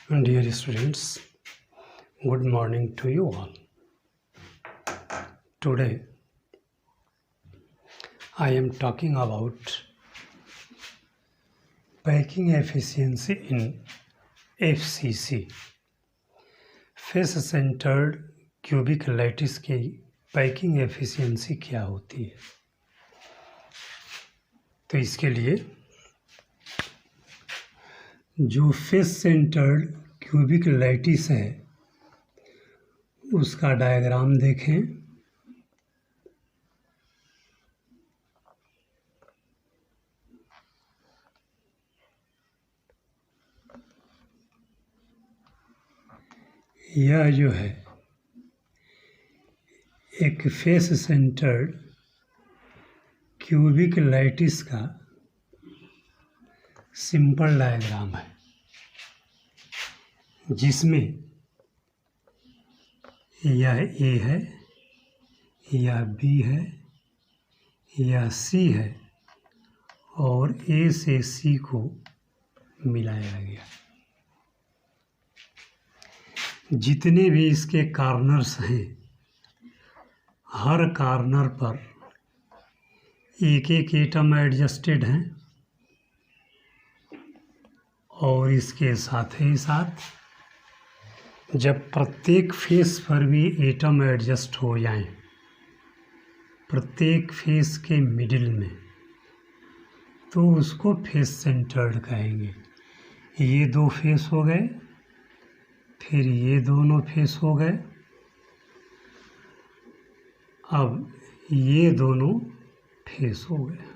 Dear students, good morning to you all. Today, I am talking about packing efficiency in FCC. Face centred cubic lattice की packing efficiency क्या होती है? तो इसके लिए जो फेस सेंटर्ड क्यूबिक लैटिस है उसका डायग्राम देखें। यह जो है एक फेस सेंटर्ड क्यूबिक लैटिस का सिंपल डायग्राम है, जिसमें यह ए है, यह बी है, यह सी है और ए से सी को मिलाया गया। जितने भी इसके कॉर्नर्स हैं, हर कॉर्नर पर एक एक एटम एडजस्टेड हैं और इसके साथ ही साथ जब प्रत्येक फेस पर भी एटम एडजस्ट हो जाएं, प्रत्येक फेस के मिडिल में, तो उसको फेस सेंटर्ड कहेंगे। ये दो फेस हो गए, फिर ये दोनों फेस हो गए, अब ये दोनों फेस हो गए।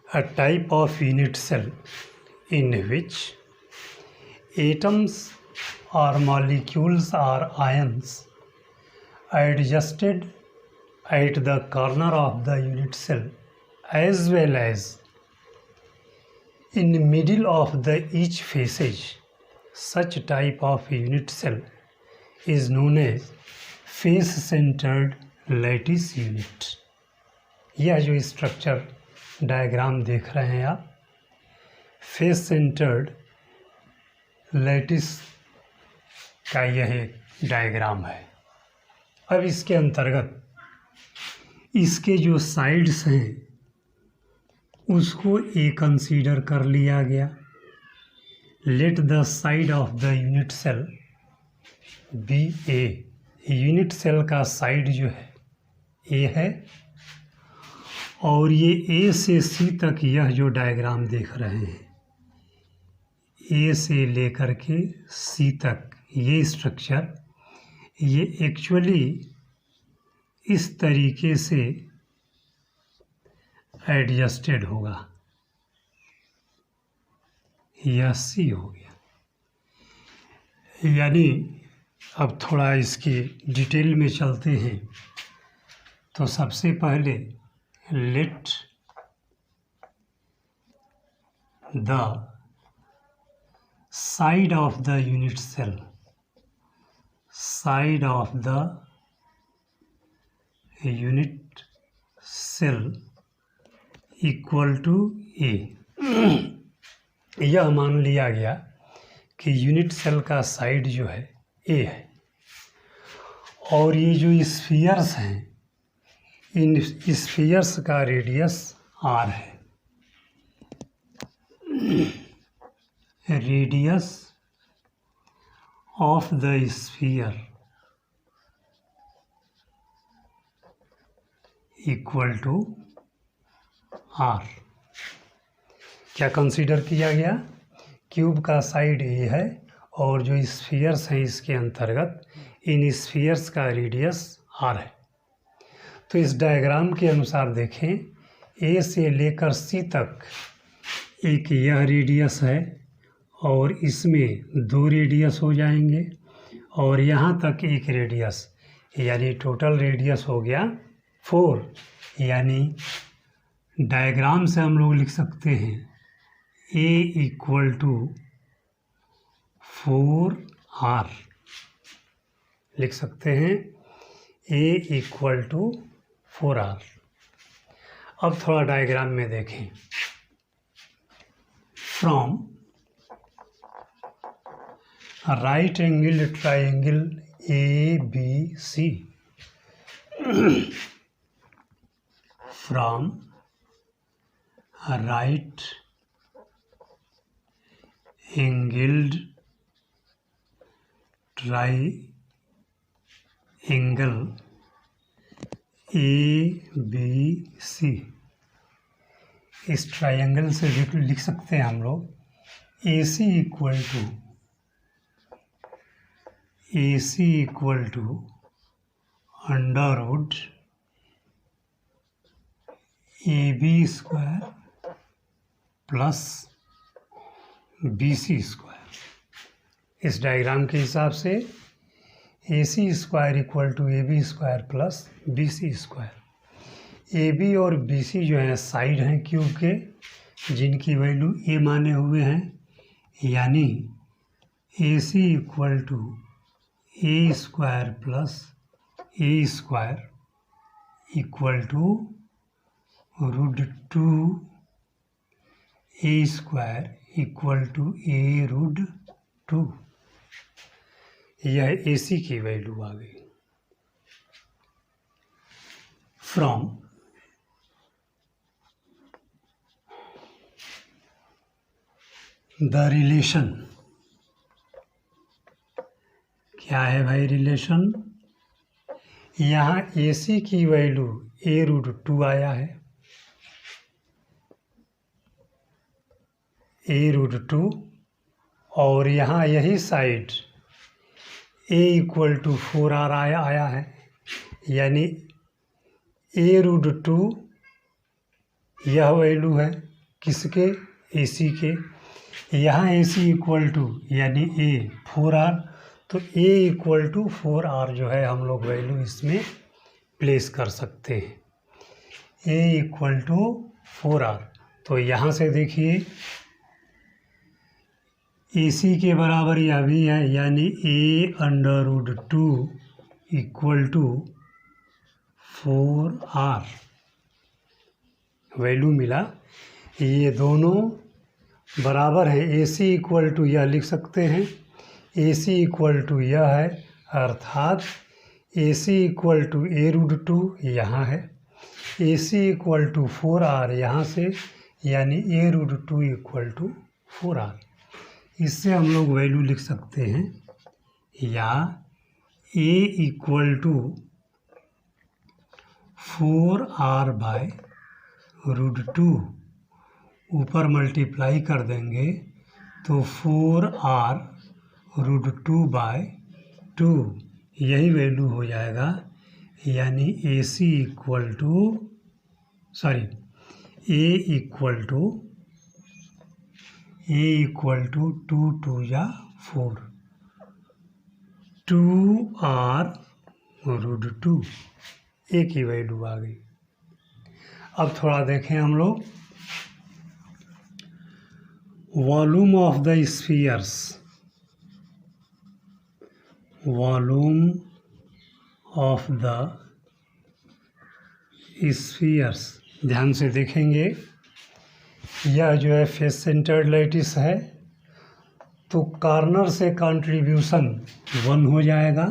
A type of unit cell in which atoms or molecules or ions adjusted at the corner of the unit cell as well as in middle of the each faces. Such type of unit cell is known as face centered lattice unit. यह जो structure diagram देख रहे हैं आप, face centred lattice का यह एक diagram है। अब इसके अंतर्गत इसके जो साइड्स हैं उसको ए कंसीडर कर लिया गया। Let the side of the unit cell be A. Unit cell का साइड जो है ए है और ये ए से सी तक यह जो डायग्राम देख रहे हैं, ए से लेकर के सी तक ये स्ट्रक्चर, ये एक्चुअली इस तरीके से एडजस्टेड होगा। यह सी हो गया। यानी अब थोड़ा इसकी डिटेल में चलते हैं। तो सबसे पहले let the side of the unit cell equal to A। यह मान लिया गया कि यूनिट सेल का साइड जो है A है और ये जो स्फीयर्स हैं, इन स्फीयर्स का रेडियस R है। Radius of the sphere equal to R। क्या कंसीडर किया गया? क्यूब का साइड ए है और जो स्फीयर्स हैं इसके अंतर्गत इन स्फीयर्स का रेडियस R है। तो इस डायग्राम के अनुसार देखें, ए से लेकर सी तक एक यह रेडियस है और इसमें दो रेडियस हो जाएंगे और यहाँ तक एक रेडियस, यानी टोटल रेडियस हो गया 4। यानी डायग्राम से हम लोग लिख सकते हैं ए इक्वल टू 4R लिख सकते हैं, ए इक्वल टू 4R। अब थोड़ा डायग्राम में देखें। From right angle triangle ABC from right angled triangle ABC, इस ट्राइंगल से लिख सकते हैं हम लोग AC equal to under root AB square plus BC square. इस डायग्राम के हिसाब से AC square equal to AB square plus BC square. AB और BC जो है साइड हैं क्यूब के, जिनकी वैल्यू A माने हुए हैं, यानी AC equal to A square plus A square equal to root 2 A square equal to A root 2। यह AC की वैल्यू आ गई। फ्रॉम द रिलेशन, क्या है भाई रिलेशन? यहाँ AC की वैल्यू A रूट 2 आया है, A रूट 2, और यहाँ यही side A equal to 4R आया है, यानी A रूट 2 यह वैल्यू है किसके? AC के। यहाँ AC इक्वल टू यानी A 4R, तो A इक्वल टू 4R जो है हम लोग वैल्यू इसमें प्लेस कर सकते हैं, A इक्वल टू 4R। तो यहाँ से देखिए AC के बराबर यह भी है, यानी A under root 2 equal to 4R value मिला। ये दोनों बराबर है, AC इक्वल टू यह लिख सकते हैं, AC इक्वल टू यह है, अर्थात AC equal to A root 2 यहाँ है, AC इक्वल टू 4R यहाँ से, यानी A root 2 equal to 4R। इससे हम लोग वैल्यू लिख सकते हैं, या A equal to 4R by root 2, ऊपर मल्टीप्लाई कर देंगे तो 4R रूट 2 बाय 2, यही वैल्यू हो जाएगा, यानी AC equal to A equal to 2 2 या 4, 2R रूट 2, A की वैल्यू आ गई। अब थोड़ा देखें हम लोग volume of the spheres, volume of the spheres, ध्यान से देखेंगे। यह जो है फेस सेंटर्ड लैटिस है, तो कॉर्नर से कंट्रीब्यूशन 1 हो जाएगा,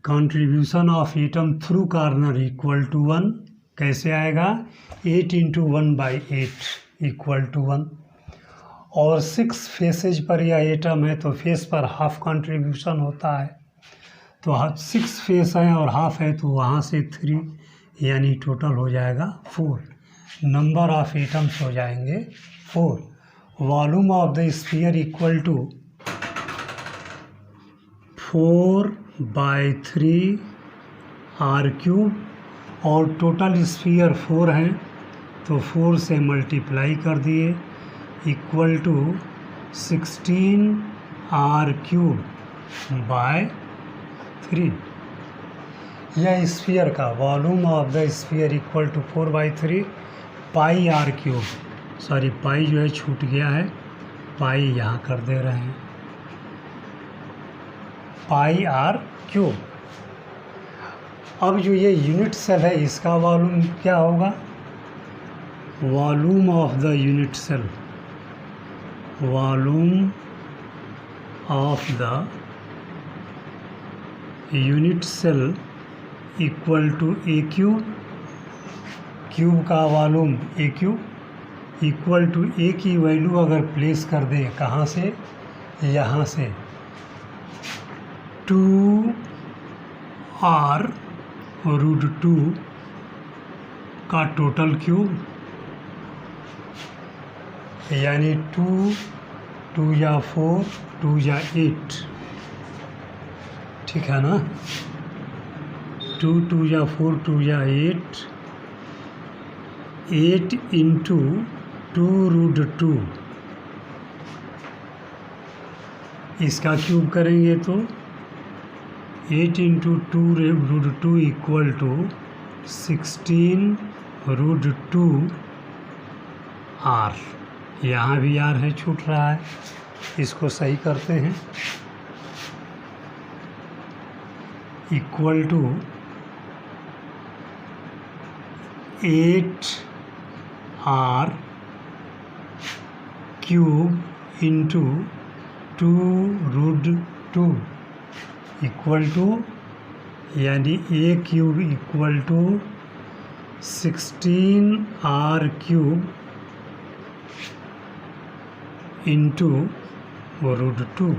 contribution of atom through corner equal to 1। कैसे आएगा? 8 इंटू 1/8 इक्वल टू 1, और 6 फेसेज पर यह एटम है, तो फेस पर हाफ कंट्रीब्यूशन होता है, तो 6 फेस हैं और हाफ है, तो वहाँ से 3, यानी टोटल हो जाएगा 4। नंबर ऑफ एटम्स हो जाएंगे 4। Volume of the sphere equal to 4/3 R³ और टोटल स्फीयर 4 हैं, तो 4 से मल्टीप्लाई कर दिए, इक्वल टू 16 R³ बाय 3। यह स्फीयर का volume of the sphere equal to 4/3 pi R³, sorry pi जो है छूट गया है, पाई यहाँ कर दे रहे हैं, पाई R³। अब जो ये यूनिट सेल है, इसका वॉल्यूम क्या होगा? Volume of the unit cell, volume of the unit cell equal to a cube, cube का volume A cube equal to A की वैल्यू अगर प्लेस कर दें कहाँ से, यहाँ से 2r रूट 2 का टोटल क्यूब, यानी 2 या 4 2 या 8, ठीक है ना। 2 या 4 2 या 8 इंटू 2 रूट 2, इसका क्यूब करेंगे तो 8 into 2 root 2 equal to 16 root 2 R. यहाँ भी आर है, छूट रहा है, इसको सही करते हैं। Equal to 8r cube into 2 root 2 equal to, यानी A cube equal to 16r cube into root 2।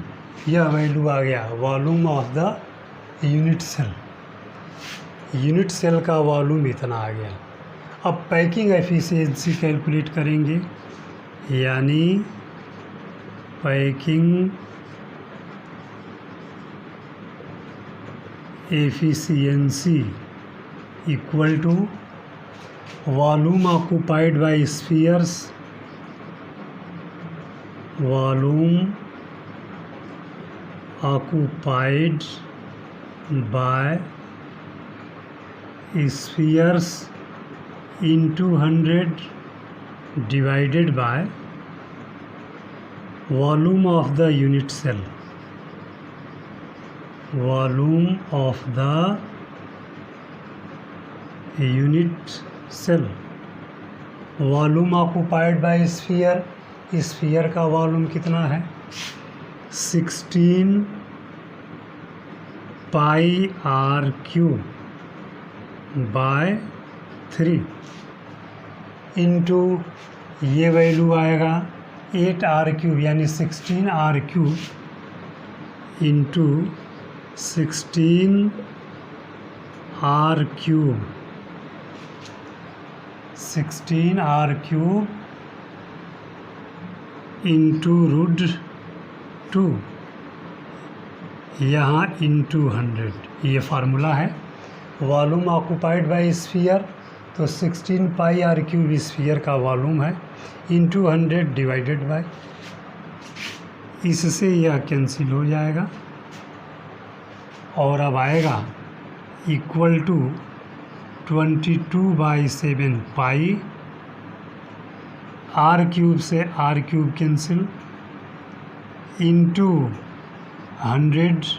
यह वैल्यू आ गया volume of the unit cell. Unit cell का वॉल्यूम इतना आ गया। अब पैकिंग एफिशिएंसी कैलकुलेट करेंगे, यानी packing efficiency equal to volume occupied by spheres, volume occupied by spheres into 100 divided by volume of the unit cell, volume of the unit cell। Volume occupied by sphere, sphere का volume कितना है 16 pi R cube by 3 into ये value आएगा 8r cube, यानी 16r cube into 16r cube, 16r cube into root 2, यहाँ into 100। ये formula है। Volume occupied by sphere तो 16 पाई आर क्यूब स्फीयर का वॉल्यूम है इंटू 100 डिवाइडेड बाय, इससे यह कैंसिल हो जाएगा और अब आएगा equal to 22/7 pi, R cube से R cube cancel into 100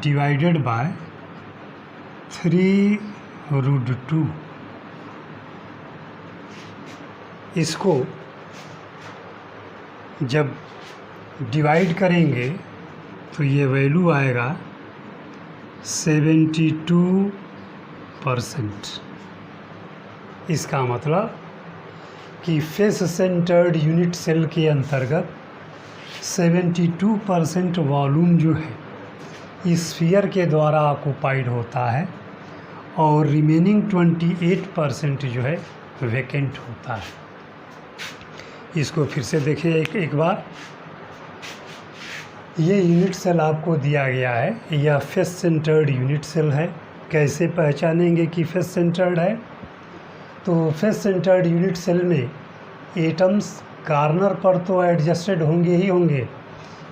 divided by 3 root 2। इसको जब डिवाइड करेंगे तो ये वैल्यू आएगा 72%। इसका मतलब कि फेस सेंटर्ड यूनिट सेल के अंतर्गत 72% वॉल्यूम जो है स्फीयर के द्वारा ऑक्युपाइड होता है और रिमेनिंग 28% जो है वैकेंट होता है। इसको फिर से देखिए एक बार। ये यूनिट सेल आपको दिया गया है, यह फेस सेंटर्ड यूनिट सेल है। कैसे पहचानेंगे कि फेस सेंटर्ड है? तो फेस सेंटर्ड यूनिट सेल में एटम्स कॉर्नर पर तो एडजस्टेड होंगे ही होंगे,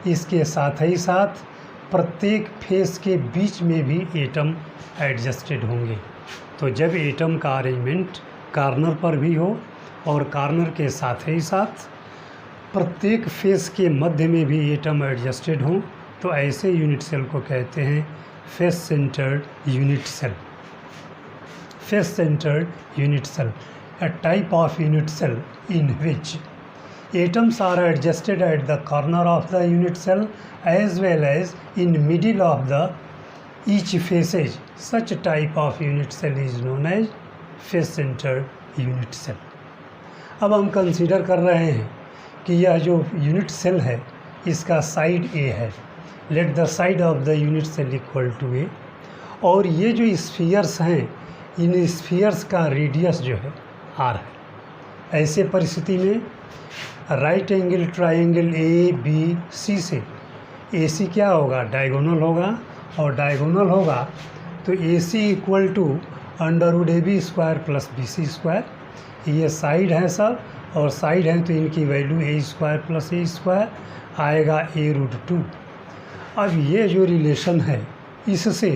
इसके साथ ही साथ प्रत्येक फेस के बीच में भी एटम एडजस्टेड होंगे। तो जब एटम का अरेंजमेंट कॉर्नर पर भी हो और कॉर्नर के साथ ही साथ प्रत्येक फेस के मध्य में भी एटम एडजस्टेड हों, तो ऐसे यूनिट सेल को कहते हैं face centred unit cell. Face centred unit cell, a type of unit cell in which Atoms are adjusted at the corner of the unit cell as well as in middle of the each faces. Such type of unit cell is known as face-centered unit cell. अब हम consider कर रहे हैं कि यह जो unit cell है इसका साइड ए है. Let the side of the unit cell equal to A. और ये जो स्फीयर्स हैं इन स्फीयर्स का रेडियस जो है आर है. ऐसे परिस्थिति में right angle triangle A B C से ए सी क्या होगा, डायगोनल होगा. और डायगोनल होगा तो A C equal to under A B square plus B C square. ये साइड है सब और साइड है तो इनकी value A square plus A square आएगा ए रूट 2. अब ये जो रिलेशन है इससे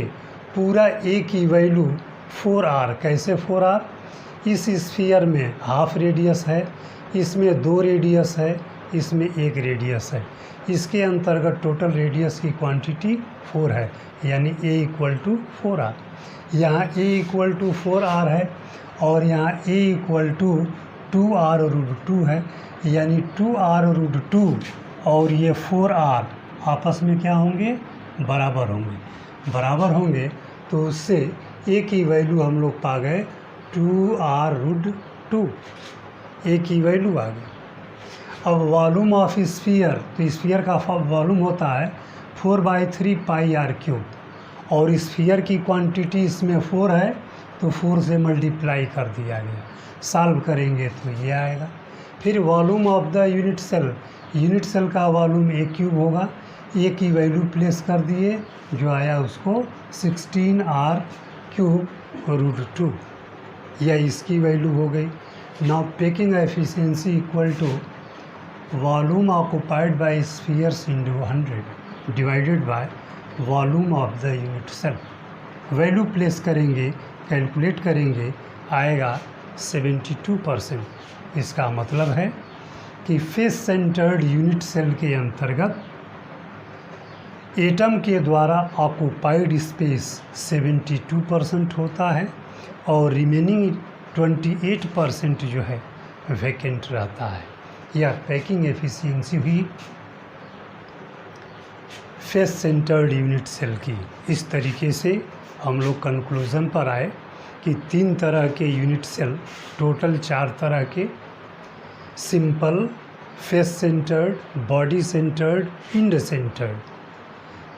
पूरा ए की वैल्यू 4r. कैसे 4r? इस स्फीयर में हाफ रेडियस है, इसमें 2 रेडियस है, इसमें 1 रेडियस है. इसके अंतर्गत टोटल रेडियस की क्वांटिटी 4 है यानी a इक्वल टू 4r. यहाँ a इक्वल टू 4r है और यहाँ a equal to 2r root 2 है यानी 2r रूट 2 और ये 4r आपस में क्या होंगे, बराबर होंगे. बराबर होंगे तो उससे a की वैल्यू हम लोग पा गए 2r रूट 2. a की वैल्यू आ गई. अब वॉल्यूम ऑफ स्फीयर, तो स्फीयर का वॉल्यूम होता है 4/3 पाई आर क्यूब और स्फीयर की क्वांटिटी इसमें 4 है तो 4 से मल्टीप्लाई कर दिया गया. सॉल्व करेंगे तो ये आएगा. फिर volume of the unit cell, unit cell का वॉल्यूम ए क्यूब होगा. ए की वैल्यू प्लेस कर दिए, जो आया उसको 16r क्यूब रूट 2 या इसकी वैल्यू हो गई. Now packing efficiency equal to volume occupied by spheres into 100 divided by volume of the unit cell. Value place करेंगे, कैलकुलेट करेंगे, आएगा 72%. इसका मतलब है कि फेस सेंटर्ड यूनिट सेल के अंतर्गत एटम के द्वारा ऑक्युपाइड स्पेस 72% होता है और रिमेनिंग 28% जो है वैकेंट रहता है. यह पैकिंग एफिशिएंसी हुई फेस सेंटर्ड यूनिट सेल की. इस तरीके से हम लोग कंक्लूज़न पर आए कि 3 तरह के यूनिट सेल, टोटल 4 तरह के, simple, face centred, body centred, end centred.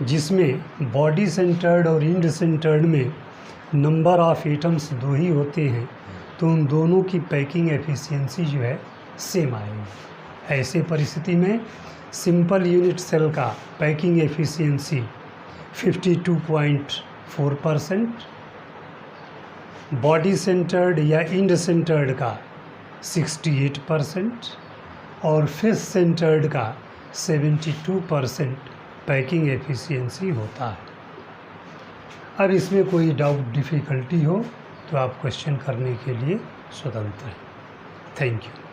जिसमें बॉडी सेंटर्ड और इंड सेंटर्ड में नंबर ऑफ एटम्स 2 ही होते हैं तो उन दोनों की पैकिंग एफिशिएंसी जो है सेम आएगी. ऐसे परिस्थिति में सिंपल यूनिट सेल का पैकिंग एफिशिएंसी 52.4%, बॉडी सेंटर्ड या इंड सेंटर्ड का 68% और फेस सेंटर्ड का 72% पैकिंग एफिशिएंसी होता है. अब इसमें कोई डाउट डिफ़िकल्टी हो तो आप क्वेश्चन करने के लिए स्वतंत्र हैं. Thank you.